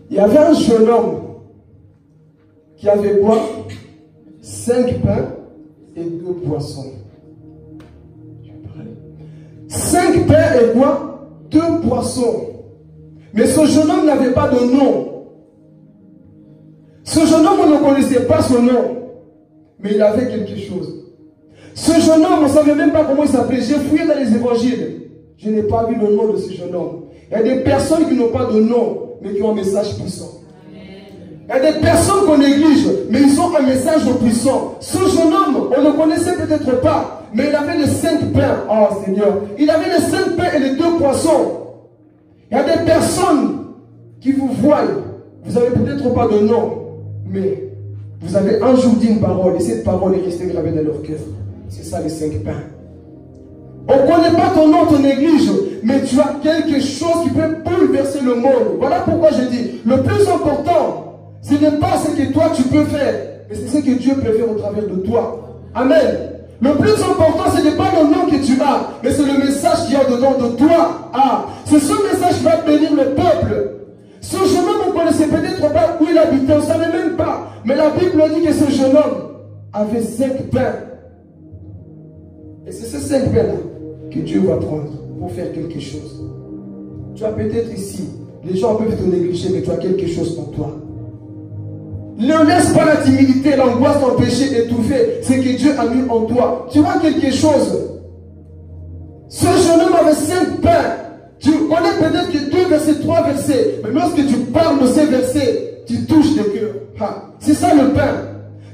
Il y avait un jeune homme qui avait quoi? 5 pains et 2 poissons. 5 pains et quoi? 2 poissons. Mais ce jeune homme n'avait pas de nom. Ce jeune homme, on ne connaissait pas son nom. Mais il avait quelque chose. Ce jeune homme, on ne savait même pas comment il s'appelait. J'ai fouillé dans les évangiles. Je n'ai pas vu le nom de ce jeune homme. Il y a des personnes qui n'ont pas de nom, mais qui ont un message puissant. Il y a des personnes qu'on néglige, mais ils ont un message puissant. Ce jeune homme, on ne connaissait peut-être pas, mais il avait les 5 pains. Oh Seigneur, il avait les 5 pains et les 2 poissons. Il y a des personnes qui vous voient. Vous n'avez peut-être pas de nom, mais vous avez un jour dit une parole, et cette parole est restée gravée dans leur cœur. C'est ça les 5 pains. On ne connaît pas ton nom, ton néglige, mais tu as quelque chose qui peut bouleverser le monde. Voilà pourquoi je dis, le plus important, ce n'est pas ce que toi tu peux faire, mais c'est ce que Dieu peut faire au travers de toi. Amen. Le plus important, ce n'est pas le nom que tu as, mais c'est le message qui est dedans de toi. Ah, c'est ce message qui va bénir le peuple. Ce jeune homme, on ne connaissait peut-être pas où il habitait, on ne savait même pas. Mais la Bible dit que ce jeune homme avait 5 pains. Et c'est ces 5 pains-là que Dieu va prendre pour faire quelque chose. Tu as peut-être ici, les gens peuvent te négliger, mais tu as quelque chose en toi. Ne laisse pas la timidité, l'angoisse t'empêcher étouffer ce que Dieu a mis en toi. Tu vois quelque chose. Ce jeune homme avait 5 pains. Tu connais peut-être que 2 versets, 3 versets. Mais lorsque tu parles de ces versets, tu touches des cœurs. C'est ça le pain.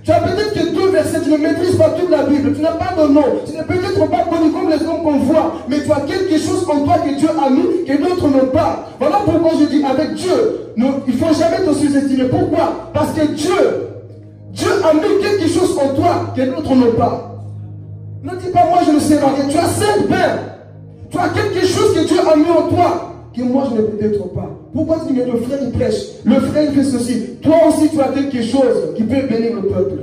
Tu as peut-être que 2 versets, tu ne maîtrises pas toute la Bible. Tu n'as pas de nom. Tu n'es peut-être pas connu comme les hommes qu'on voit. Mais tu as quelque chose en toi que Dieu a mis, que d'autres n'ont pas. Voilà pourquoi je dis avec Dieu, il ne faut jamais te sous-estimer. Pourquoi? Parce que Dieu a mis quelque chose en toi que d'autres n'ont pas. Ne dis pas moi je ne sais rien. Tu as 5 pains. Tu as quelque chose que Dieu a mis en toi que moi je n'ai peut-être pas. Pourquoi tu dis mais le frère il prêche, le frère il fait ceci. Toi aussi tu as quelque chose qui peut bénir le peuple.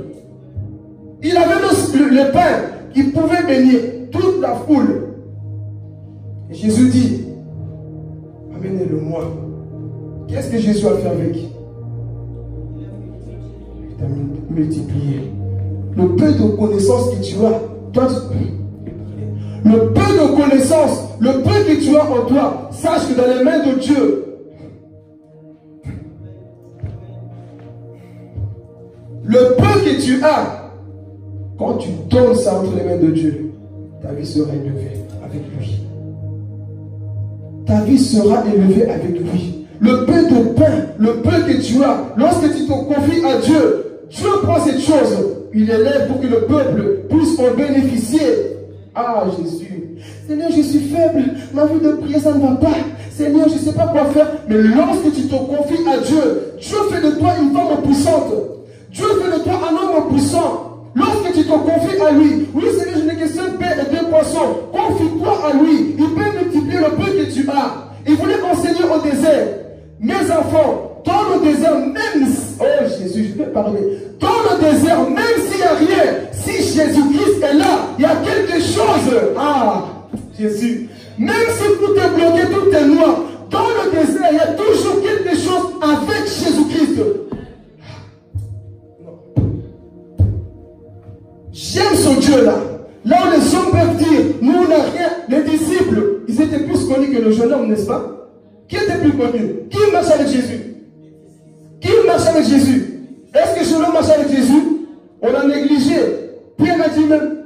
Il avait le pain qui pouvait bénir toute la foule. Et Jésus dit, amenez-le-moi. Qu'est-ce que Jésus a fait avec? Il t'a multiplié. Le peu de connaissances que tu as, toi le peu de connaissances, le peu que tu as en toi, sache que dans les mains de Dieu, le peu que tu as, quand tu donnes ça entre les mains de Dieu, ta vie sera élevée avec lui. Ta vie sera élevée avec lui. Le peu de pain, le peu que tu as, lorsque tu te confies à Dieu, Dieu prend cette chose, il élève pour que le peuple puisse en bénéficier. Ah Jésus, Seigneur je suis faible, ma vie de prière ça ne va pas, Seigneur je ne sais pas quoi faire. Mais lorsque tu te confies à Dieu, Dieu fait de toi une femme puissante, Dieu fait de toi un homme puissant. Lorsque tu te confies à lui, oui Seigneur je n'ai que 5 pains et 2 poissons, confie-toi à lui, il peut multiplier le peu que tu as. Il voulait enseigner au désert, mes enfants, dans le désert, même si, oh Jésus, je vais parler, dans le désert, même s'il n'y a rien, si Jésus-Christ est là, il y a quelque chose. Ah, Jésus, même si tout est bloqué, tout est noir, dans le désert, il y a toujours quelque chose avec Jésus-Christ. J'aime ce Dieu-là. Là où les hommes peuvent dire, nous on n'a rien, les disciples, ils étaient plus connus que le jeune homme, n'est-ce pas? Qui était plus connu? Qui marchait avec Jésus? Qui marchait avec Jésus? Est-ce que le jeune homme marchait avec Jésus? On a négligé. Pierre a dit même,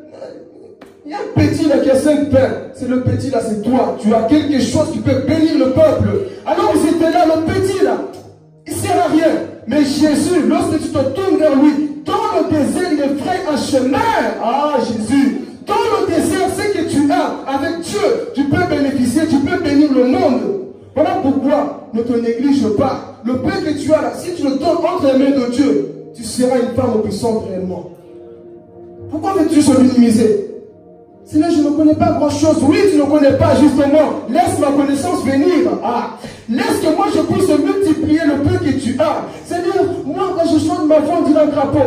il y a un petit là qui a 5 pains. C'est le petit là, c'est toi. Tu as quelque chose qui peut bénir le peuple. Alors ils étaient là, le petit là, il ne sert à rien. Mais Jésus, lorsque tu te tournes vers lui, dans le désert, il est fraye un chemin. Ah Jésus, dans le désert, ce que tu as avec Dieu, tu peux bénéficier, tu peux bénir le monde. Voilà pourquoi ne te néglige pas. Le pain que tu as là, si tu le donnes entre les mains de Dieu, tu seras une femme puissante réellement. Pourquoi veux-tu se minimiser? Sinon, je ne connais pas grand-chose. Oui, tu ne connais pas, justement. Laisse ma connaissance venir. Ah. Laisse que moi, je puisse multiplier le peu que tu as. Seigneur, moi, quand je chante ma voix, on dit un crapaud.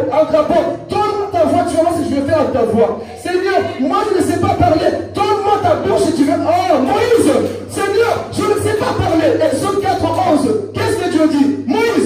Donne-moi ta voix, tu vas voir ce que je vais faire avec ta voix. Seigneur, moi, je ne sais pas parler. Donne-moi ta bouche et tu vas... Oh, Moïse, Seigneur, je ne sais pas parler. Exode 4, 11. Qu'est-ce que Dieu dit? Moïse,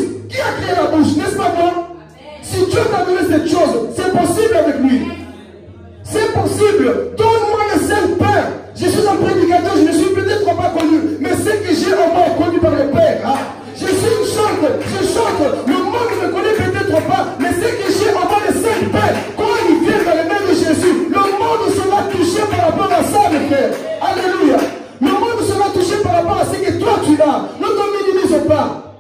rapport à ce que toi tu as. Ne te minimise pas.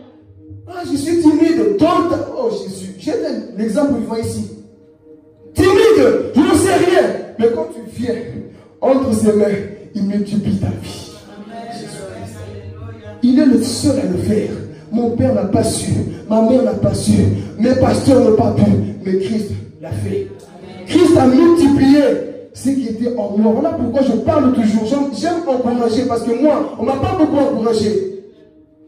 Ah, je suis timide. Oh Jésus, j'ai l'exemple vivant ici. Timide, je ne sais rien. Mais quand tu viens entre ses mains, il multiplie ta vie. Il est le seul à le faire. Mon père n'a pas su, ma mère n'a pas su, mes pasteurs n'ont pas pu, mais Christ l'a fait. Christ a multiplié ce qui était en moi. Voilà pourquoi je parle toujours. J'aime encourager parce que moi, on ne m'a pas beaucoup encouragé.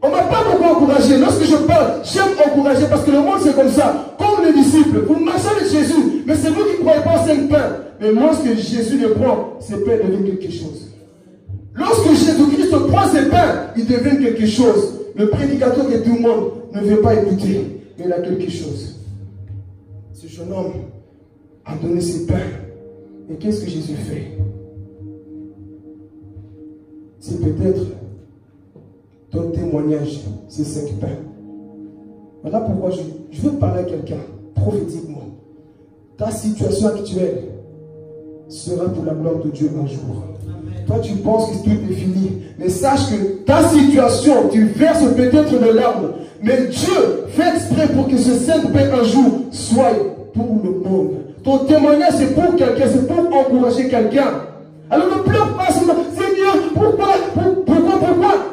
On ne m'a pas beaucoup encouragé. Lorsque je parle, j'aime encourager parce que le monde c'est comme ça. Comme les disciples, vous marchez avec Jésus, mais c'est vous qui ne croyez pas aux 5 pains. Mais lorsque Jésus les prend, ces pains deviennent quelque chose. Lorsque Jésus-Christ prend ses pains, ils deviennent quelque chose. Le prédicateur que tout le monde ne veut pas écouter, mais il a quelque chose. Ce jeune homme a donné ses pains. Et qu'est-ce que Jésus fait? C'est peut-être ton témoignage, ces 5 pains. Voilà pourquoi je veux parler à quelqu'un prophétiquement. Ta situation actuelle sera pour la gloire de Dieu un jour. Toi, tu penses que tout est fini. Mais sache que ta situation, tu verses peut-être de larmes. Mais Dieu fait exprès pour que ce 5 pains un jour soit pour le monde. Ton témoignage, c'est pour quelqu'un, c'est pour encourager quelqu'un. Alors ne pleure pas, Seigneur, pourquoi?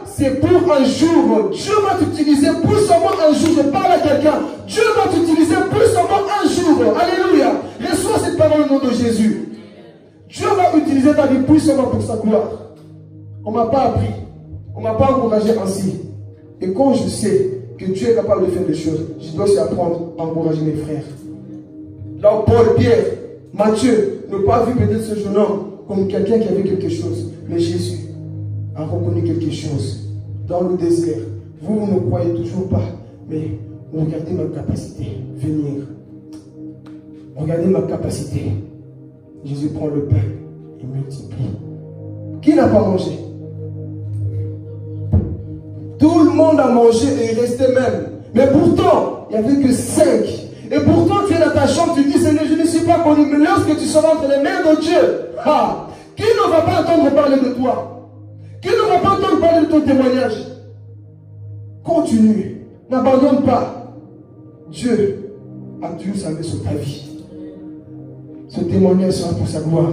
C'est pour un jour. Dieu va t'utiliser pour seulement un jour. Je parle à quelqu'un. Dieu va t'utiliser pour seulement un jour. Alléluia. Reçois cette parole au nom de Jésus. Dieu va utiliser ta vie puissamment pour sa gloire. On ne m'a pas appris. On ne m'a pas encouragé ainsi. Et quand je sais que Dieu est capable de faire des choses, je dois aussi apprendre à encourager mes frères. Là, Paul, Pierre, Matthieu n'ont pas vu peut-être ce jeune homme comme quelqu'un qui avait quelque chose. Mais Jésus a reconnu quelque chose. Dans le désert, vous ne croyez toujours pas. Mais regardez ma capacité. Venir. Regardez ma capacité. Jésus prend le pain et multiplie. Qui n'a pas mangé? Tout le monde a mangé et il restait même. Mais pourtant, il n'y avait que 5. Et pourtant, tu es dans ta chambre, tu dis, Seigneur, je ne suis pas connu. Mais lorsque tu seras entre les mains de Dieu, qui ne va pas entendre parler de toi? Qui ne va pas entendre parler de ton témoignage? Continue. N'abandonne pas. Dieu a toujours sa main sur ta vie. Ce témoignage sera pour sa gloire.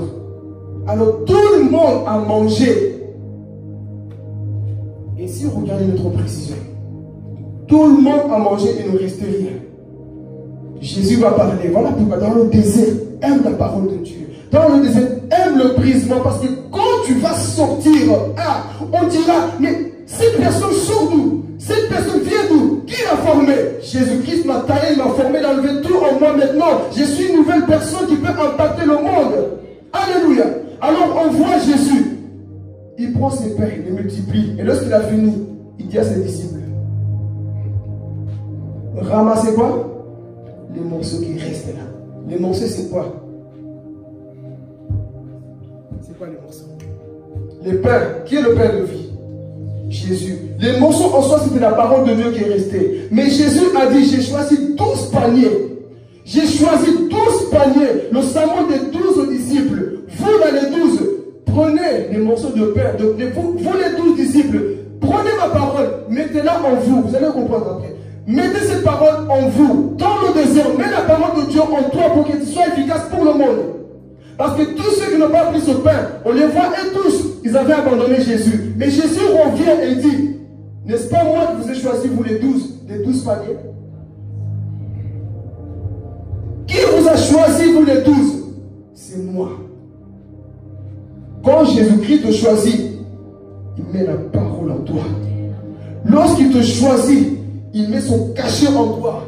Alors tout le monde a mangé. Et si vous regardez notre précision, tout le monde a mangé et il ne restait rien. Jésus va parler. Voilà pourquoi dans le désert, aime la parole de Dieu. Dans le désert, aime le brisement. Parce que quand tu vas sortir, on dira, mais cette personne sort d'où? Cette personne vient d'où? Qui l'a formé? Jésus-Christ m'a taillé, il m'a formé, il a enlevé tout en moi maintenant. Je suis une nouvelle personne qui peut impacter le monde. Alléluia. Alors on voit Jésus. Il prend ses pains, il les multiplie. Et lorsqu'il a fini, il dit à ses disciples, ramassez quoi? Les morceaux qui restent là. Les morceaux, c'est quoi? C'est quoi les morceaux? Les pains. Qui est le pain de vie? Jésus. Les morceaux en soi, c'était la parole de Dieu qui est restée. Mais Jésus a dit, j'ai choisi 12 paniers. J'ai choisi 12 paniers. Le serment des 12 disciples. Vous, dans les 12, prenez les morceaux de pain. Vous les 12 disciples, prenez ma parole, mettez-la en vous. Vous allez comprendre après. Mettez cette parole en vous. Dans le désert, mets la parole de Dieu en toi pour qu'elle soit efficace pour le monde. Parce que tous ceux qui n'ont pas pris ce pain, on les voit et tous, ils avaient abandonné Jésus. Mais Jésus revient et dit, n'est-ce pas moi qui vous ai choisi, vous les 12 paniers? Qui vous a choisi, vous les 12? C'est moi. Quand Jésus-Christ te choisit, il met la parole en toi. Lorsqu'il te choisit, il met son cachet en toi.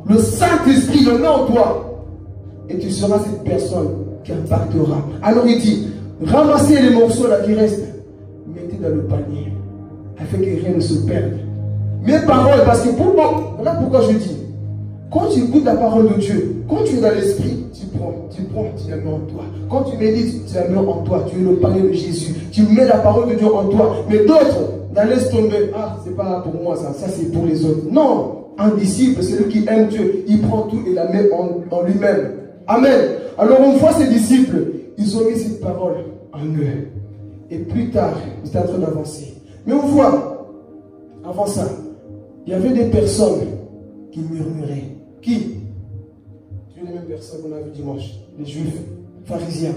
Le Saint-Esprit le met en toi. Et tu seras cette personne qui impactera. Alors il dit, ramassez les morceaux là qui restent, mettez dans le panier, afin que rien ne se perde. Mes paroles, parce que pour moi, voilà pourquoi je dis, quand tu écoutes la parole de Dieu, quand tu es dans l'esprit, tu la mets en toi. Quand tu médites, tu la mets en toi. Tu es le panier de Jésus. Tu mets la parole de Dieu en toi. Mais d'autres, laisse tomber. Ah, c'est pas pour moi ça c'est pour les autres. Non, un disciple, c'est celui qui aime Dieu. Il prend tout et la met en lui-même. Amen. Alors on voit ces disciples, ils ont mis cette parole en eux. Et plus tard, ils étaient en train d'avancer. Mais on voit, avant ça, il y avait des personnes qui murmuraient. Qui? C'est les mêmes personnes qu'on a vu dimanche, les juifs, pharisiens.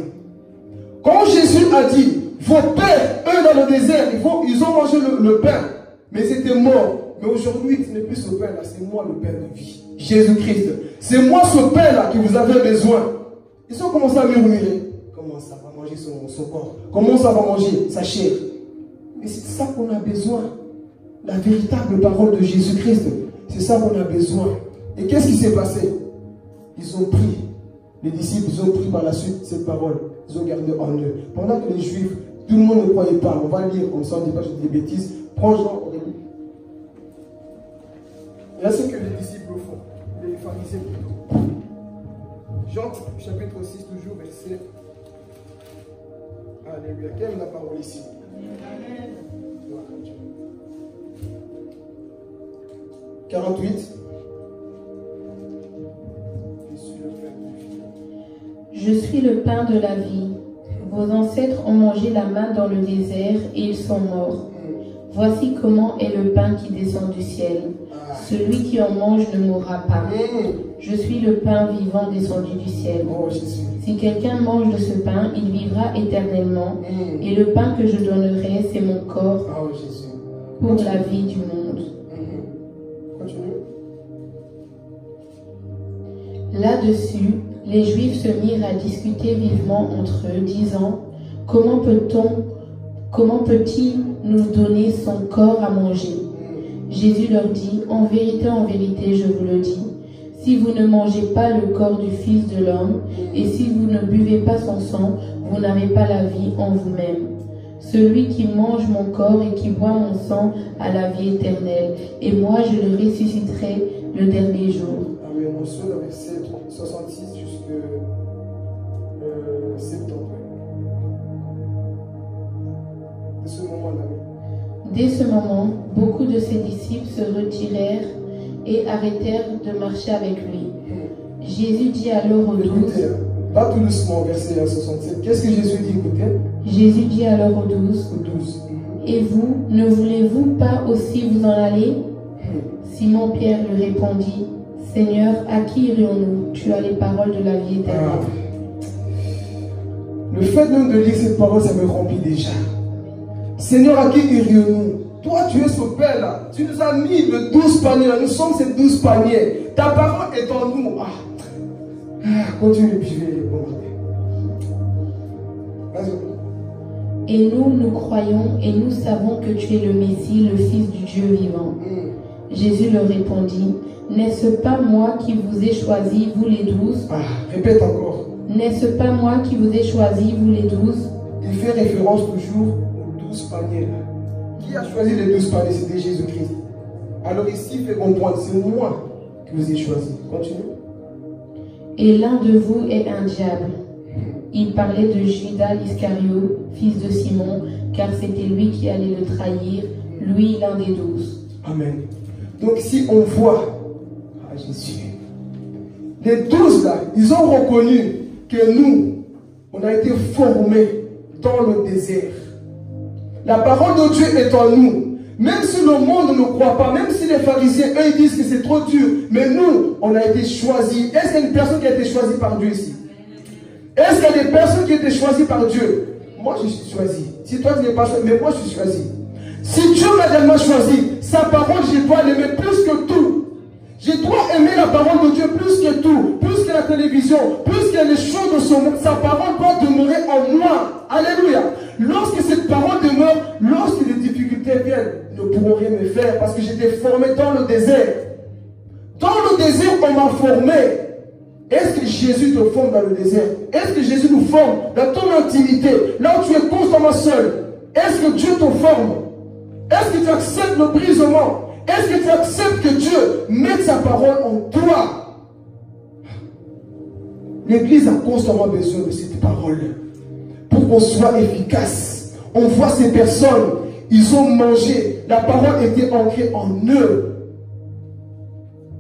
Quand Jésus a dit, vos pères, eux dans le désert, ils ont mangé le pain, mais ils étaient morts. Mais aujourd'hui, ce n'est plus ce pain-là, c'est moi le pain de vie. Jésus-Christ. C'est moi ce pain-là que vous avez besoin. Ils ont commencé à murmurer. Comment ça va manger son corps? Comment ça va manger sa chair? Mais c'est ça qu'on a besoin. La véritable parole de Jésus-Christ. C'est ça qu'on a besoin. Et qu'est-ce qui s'est passé? Ils ont pris, les disciples, ils ont pris par la suite cette parole. Ils ont gardé en eux. Pendant que les Juifs, tout le monde ne croyait pas. On va lire comme ça, on ne dit pas des bêtises. Prends Jean, Aurélie. Il y a ce que les disciples font. Les pharisiens plutôt. Jean, chapitre 6, toujours, verset. Alléluia. Quelle est la parole ici? Amen. 48. Je suis le pain de la vie. Vos ancêtres ont mangé la manne dans le désert et ils sont morts. Voici comment est le pain qui descend du ciel. Celui qui en mange ne mourra pas. Je suis le pain vivant descendu du ciel. Si quelqu'un mange de ce pain, il vivra éternellement. Et le pain que je donnerai, c'est mon corps pour la vie du monde. Là-dessus, les Juifs se mirent à discuter vivement entre eux, disant, comment peut-il nous donner son corps à manger? Jésus leur dit, en vérité, je vous le dis, si vous ne mangez pas le corps du Fils de l'homme, et si vous ne buvez pas son sang, vous n'avez pas la vie en vous-même. Celui qui mange mon corps et qui boit mon sang a la vie éternelle, et moi je le ressusciterai le dernier jour. Amen. On suit le verset 66 jusqu'à 70. De ce moment-là. Dès ce moment, beaucoup de ses disciples se retirèrent et arrêtèrent de marcher avec lui. Jésus dit alors aux 12. Pas tout doucement, verset 67. Qu'est-ce que Jésus dit? Écoutez. Jésus dit alors aux 12. Et vous, ne voulez-vous pas aussi vous en aller? Simon-Pierre lui répondit, Seigneur, à qui irions-nous? Tu as les paroles de la vie éternelle. Le fait même de lire cette parole, ça me remplit déjà. Seigneur, à qui irions-nous? Toi, tu es ce Père-là. Tu nous as mis le 12 paniers là. Nous sommes ces 12 paniers. Ta parole est en nous. Continue, puis je vais commenter. Vas-y. Et nous croyons et nous savons que tu es le Messie, le Fils du Dieu vivant. Jésus leur répondit, n'est-ce pas moi qui vous ai choisi, vous les 12? Répète encore. N'est-ce pas moi qui vous ai choisi, vous les 12? Il fait référence toujours aux 12 paniers. Qui a choisi les 12 paniers? C'était Jésus-Christ. Alors ici, il fait comprendre, c'est moi qui vous ai choisi. Continue. Et l'un de vous est un diable. Il parlait de Judas l'Iscariote, fils de Simon, car c'était lui qui allait le trahir, lui l'un des 12. Amen. Donc si on voit, Jésus, les 12 là, ils ont reconnu que nous, on a été formés dans le désert. La parole de Dieu est en nous. Même si le monde ne croit pas, même si les pharisiens, eux, ils disent que c'est trop dur, mais nous, on a été choisis. Est-ce qu'il y a une personne qui a été choisie par Dieu ici? Est-ce qu'il y a des personnes qui ont été choisies par Dieu? Moi, je suis choisi. Si toi, tu n'es pas choisi, mais moi, je suis choisi. Si Dieu m'a tellement choisi, sa parole, je dois l'aimer plus que tout. Je dois aimer la parole de Dieu plus que tout, plus que la télévision, plus que les choses de son monde. Sa parole doit demeurer en moi. Alléluia. Lorsque cette parole demeure, lorsque les difficultés viennent, ne pourront rien me faire parce que j'étais formé dans le désert. Dans le désert, on m'a formé. Est-ce que Jésus te forme dans le désert? Est-ce que Jésus nous forme dans ton intimité, là où tu es constamment seul? Est-ce que Dieu te forme? Est-ce que tu acceptes le brisement? Est-ce que tu acceptes que Dieu mette sa parole en toi? L'Église a constamment besoin de cette parole pour qu'on soit efficace. On voit ces personnes, ils ont mangé, la parole était ancrée en eux.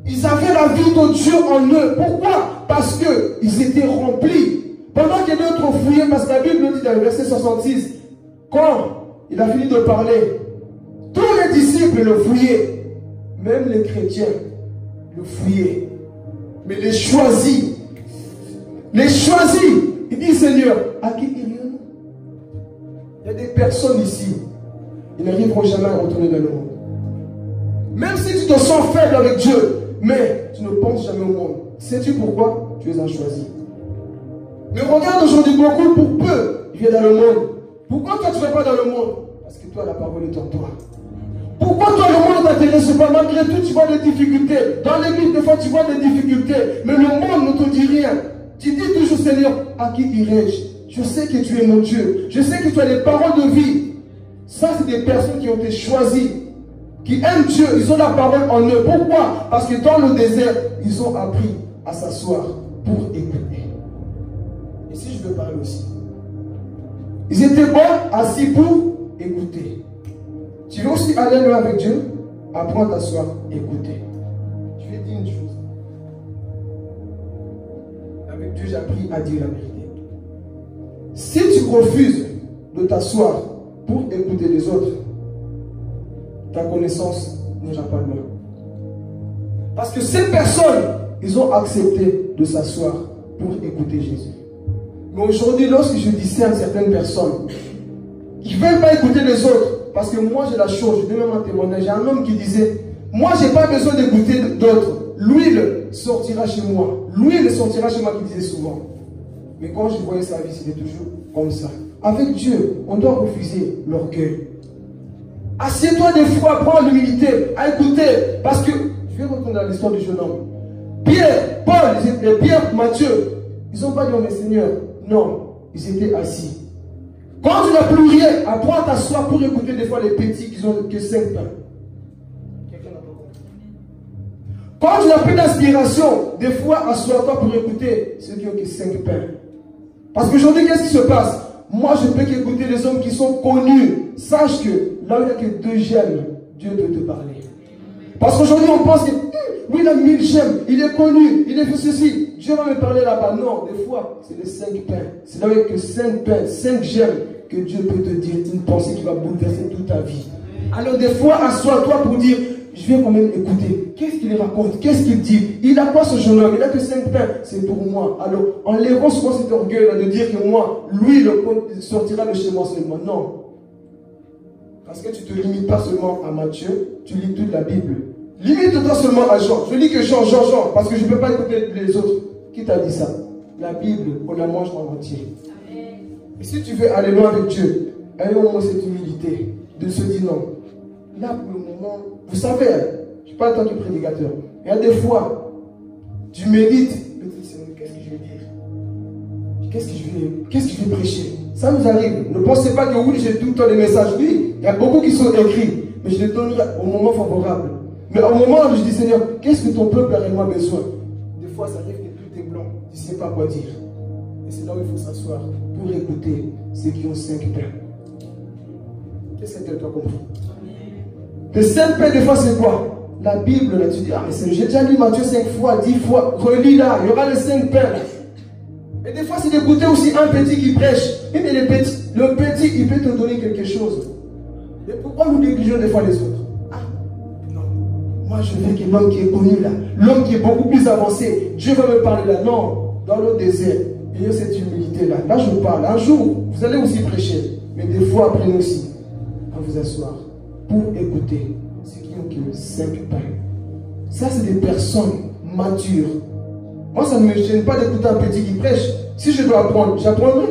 Ils avaient la vie de Dieu en eux. Pourquoi? Parce qu'ils étaient remplis. Pendant que d'autres fouillaient, parce que la Bible dit dans le verset 66, quand il a fini de parler, disciples le fouillaient. Même les chrétiens le fouillaient. Mais les choisis, il dit Seigneur, à qui irions-nous? Il y a des personnes ici, ils n'arriveront jamais à retourner dans le monde. Même si tu te sens faible avec Dieu, mais tu ne penses jamais au monde. Sais-tu pourquoi? Tu les as choisis. Mais regarde aujourd'hui, beaucoup pour peu, ils viennent dans le monde. Pourquoi toi tu ne vas pas dans le monde? Parce que toi la parole est en toi. Pourquoi toi le monde ne t'intéresse pas? Malgré tout tu vois des difficultés. Dans l'église des fois tu vois des difficultés. Mais le monde ne te dit rien. Tu dis toujours Seigneur, à qui irai-je? Je sais que tu es mon Dieu. Je sais que tu as des paroles de vie. Ça c'est des personnes qui ont été choisies. Qui aiment Dieu, ils ont la parole en eux. Pourquoi? Parce que dans le désert, ils ont appris à s'asseoir pour écouter. Et si je veux parler aussi, ils étaient bons, assis pour écouter. Tu veux aussi aller loin avec Dieu? Apprends à t'asseoir, écouter. Je vais dire une chose. Avec Dieu, j'ai appris à dire la vérité. Si tu refuses de t'asseoir pour écouter les autres, ta connaissance n'ira pas loin. Parce que ces personnes, ils ont accepté de s'asseoir pour écouter Jésus. Mais aujourd'hui, lorsque je discerne certaines personnes, ils ne veulent pas écouter les autres. Parce que moi, j'ai la chose, je vais même en témoigner. J'ai un homme qui disait, moi, je n'ai pas besoin d'écouter d'autres. L'huile sortira chez moi. L'huile sortira chez moi, qui disait souvent. Mais quand je voyais sa vie, c'était toujours comme ça. Avec Dieu, on doit refuser l'orgueil. Assieds-toi des fois, prends l'humilité à écouter. Parce que, je vais retourner dans l'histoire du jeune homme. Pierre, Paul, Pierre, Matthieu, ils n'ont pas dit, oh mais Seigneur, non, ils étaient assis. Quand tu n'as plus rien, apprends à t'asseoir pour écouter des fois les petits qui n'ont que 5 pains. Quelqu'un n'a pas compris. Quand tu n'as plus d'inspiration, des fois, assois-toi pour écouter ceux qui ont que 5 pains. Parce qu'aujourd'hui, qu'est-ce qui se passe? Moi, je peux qu'écouter les hommes qui sont connus. Sache que là où il n'y a que 2 gemmes, Dieu peut te parler. Parce qu'aujourd'hui, on pense que oui, il a 1000 gemmes, il est connu, il est fait ceci. Dieu va me parler là-bas. Non, des fois, c'est les 5 pains. C'est là où il n'y a que 5 pains, 5 gemmes que Dieu peut te dire une pensée qui va bouleverser toute ta vie. Alors, des fois, assois-toi pour dire, je vais quand même écouter. Qu'est-ce qu'il raconte? Qu'est-ce qu'il dit? Il a quoi ce jeune homme? Il n'a que 5 pains. C'est pour moi. Alors, enlèvons souvent cet orgueil-là de dire que moi, lui, le compte sortira de chez moi seulement. Non. Parce que tu ne te limites pas seulement à Matthieu, tu lis toute la Bible. Limite-toi seulement à Jean. Je lis que Jean, parce que je ne peux pas écouter les autres. Qui t'a dit ça? La Bible, on la mange en entier. Et si tu veux aller loin avec Dieu, ayons au moins cette humilité de se dire non. Là, pour le moment, vous savez, je ne suis pas le temps du prédicateur. Il y a des fois, tu médites, qu'est-ce que je vais dire? Qu'est-ce que je vais prêcher? Ça nous arrive. Ne pensez pas que oui, j'ai tout le temps des messages. Oui, il y a beaucoup qui sont écrits, mais je les donnerai au moment favorable. Mais au moment où je dis, Seigneur, qu'est-ce que ton peuple a réellement besoin? Des fois, ça arrive que tout est blanc. Tu ne sais pas quoi dire. Et c'est là où il faut s'asseoir pour écouter ceux qui ont 5 pains. Qu'est-ce que tu as compris? Les 5 pains, des fois, c'est quoi? La Bible, là, tu dis, ah, mais j'ai déjà lu Matthieu 5 fois, 10 fois. Relis là, il y aura les 5 pains. Et des fois, c'est d'écouter aussi un petit qui prêche. Et mais le petit, il peut te donner quelque chose. Et pourquoi nous négligeons des fois les autres? Ah, non. Moi, je veux que l'homme qui est connu là, l'homme qui est beaucoup plus avancé, Dieu va me parler là. Non, dans le désert, ayez cette humilité là. Là, je vous parle. Un jour, vous allez aussi prêcher. Mais des fois, apprenez aussi à vous asseoir pour écouter ceux qui ont que 5 pains. Ça, c'est des personnes matures. Moi, ça ne me gêne pas d'écouter un petit qui prêche. Si je dois apprendre, j'apprendrai.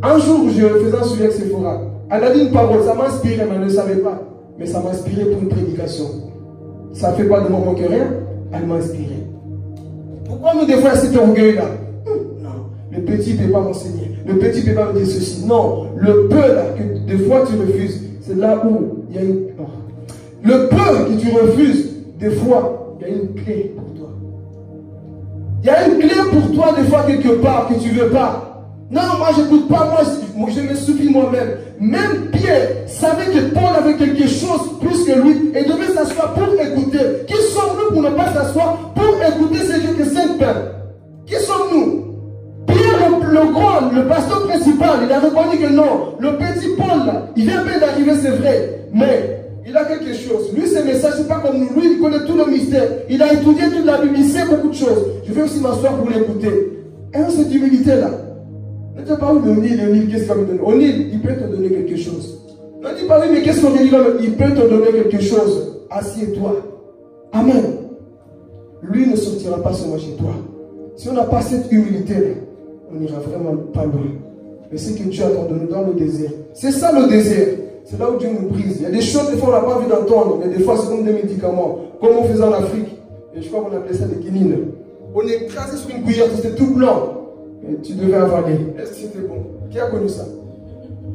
Un jour, je faisais un sujet avec Sephora. Elle a dit une parole, ça m'a inspiré, mais elle ne savait pas. Mais ça m'a inspiré pour une prédication. Ça ne fait pas de moi que rien, elle m'a inspiré. Pourquoi nous, des fois, cet orgueil-là? Non, le petit ne peut pas m'enseigner. Le petit ne peut pas me dire ceci. Non, le peu là, que des fois tu refuses, c'est là où il y a une... Non. Le peu que tu refuses, des fois, il y a une clé pour toi. Il y a une clé pour toi, des fois, quelque part, que tu ne veux pas. Non, moi, je n'écoute pas, moi, je me suffis moi-même. Même Pierre savait que Paul avait quelque chose plus que lui et devait s'asseoir pour écouter. Qui sommes-nous pour ne pas s'asseoir pour écouter ces Dieu que 5 pains? Qui sommes-nous? Pierre, le grand, le pasteur principal, il a reconnu que non, le petit Paul, là, il vient à peine d'arriver, c'est vrai, mais il il a quelque chose. Lui, ses messages, c'est pas comme nous. Lui, il connaît tout le mystère. Il a étudié toute la Bible, il sait beaucoup de choses. Je vais aussi m'asseoir pour l'écouter. Et cette humilité-là. Ne dis pas, oui, mais O'Neill, qu'est-ce qu'il va me donner? O'Neill, il peut te donner quelque chose. Ne dis pas, oui, mais qu'est-ce qu'on dit là? Il peut te donner quelque chose. Assieds-toi. Amen. Lui ne sortira pas seulement chez toi. Si on n'a pas cette humilité-là, on n'ira vraiment pas loin. Mais c'est que Dieu attend de nous dans le désert. C'est ça le désert. C'est là où Dieu nous brise. Il y a des choses, des fois, on n'a pas envie d'entendre. Mais des fois, c'est comme des médicaments. Comme on faisait en Afrique. Et je crois qu'on appelait ça des guinines. On est écrasé sur une cuillère, c'était tout blanc. Et tu devais avaler. Est-ce que c'était bon? Qui a connu ça?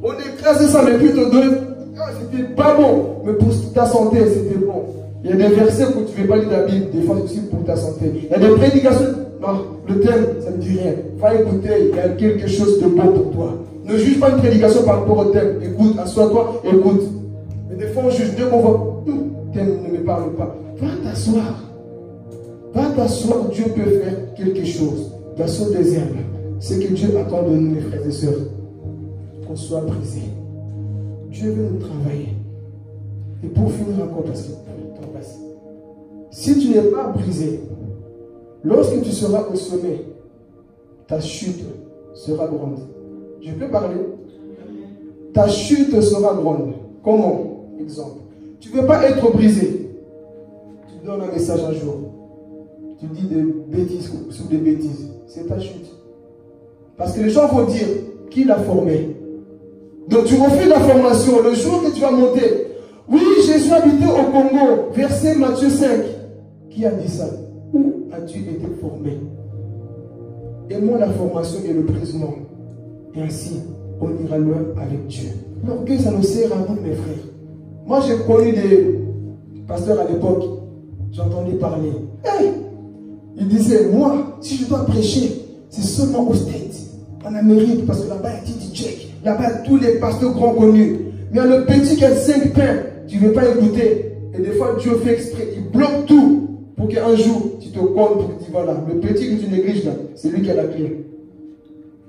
On est écrasé ça, mais plutôt deux. Ah, c'était pas bon. Mais pour ta santé, c'était bon. Il y a des versets que tu ne veux pas lire la Bible, des fois aussi pour ta santé. Il y a des prédications. Non, le thème, ça ne dit rien. Va écouter, il y a quelque chose de bon pour toi. Ne juge pas une prédication par rapport au thème. Écoute, assois-toi, écoute. Mais des fois, on juge dès qu'on voit, le thème ne me parle pas. Va t'asseoir. Va t'asseoir, Dieu peut faire quelque chose. Dans ce désert, c'est que Dieu attend de nous, mes frères et sœurs, qu'on soit brisés. Dieu veut nous travailler. Et pour finir encore, parce que le temps passe. Si tu n'es pas brisé, lorsque tu seras au sommet, ta chute sera grande. Je peux parler? Ta chute sera grande. Comment? Exemple. Tu ne veux pas être brisé. Tu donnes un message un jour. Tu dis des bêtises sous des bêtises. C'est ta chute. Parce que les gens vont dire qui l'a formé. Donc tu refuses la formation. Le jour que tu vas monter. Oui, Jésus habitait au Congo. Verset Matthieu 5. Qui a dit ça? Où as-tu été formé? Et moi, la formation et le brisement. Et ainsi, on ira loin avec Dieu. L'orgueil, ça nous sert à nous, mes frères. Moi, j'ai connu des pasteurs à l'époque. J'entendais parler. Hey! Il disait, moi, si je dois prêcher, c'est seulement aux States, en Amérique, parce que là-bas, il y a T.D. Jakes. Là-bas, il y a tous les pasteurs grands connus. Mais le petit qui a 5 pains, tu ne veux pas écouter. Et des fois, Dieu fait exprès. Il bloque tout pour qu'un jour, tu te comptes pour dire, voilà, le petit que tu négliges là, c'est lui qui a la clé.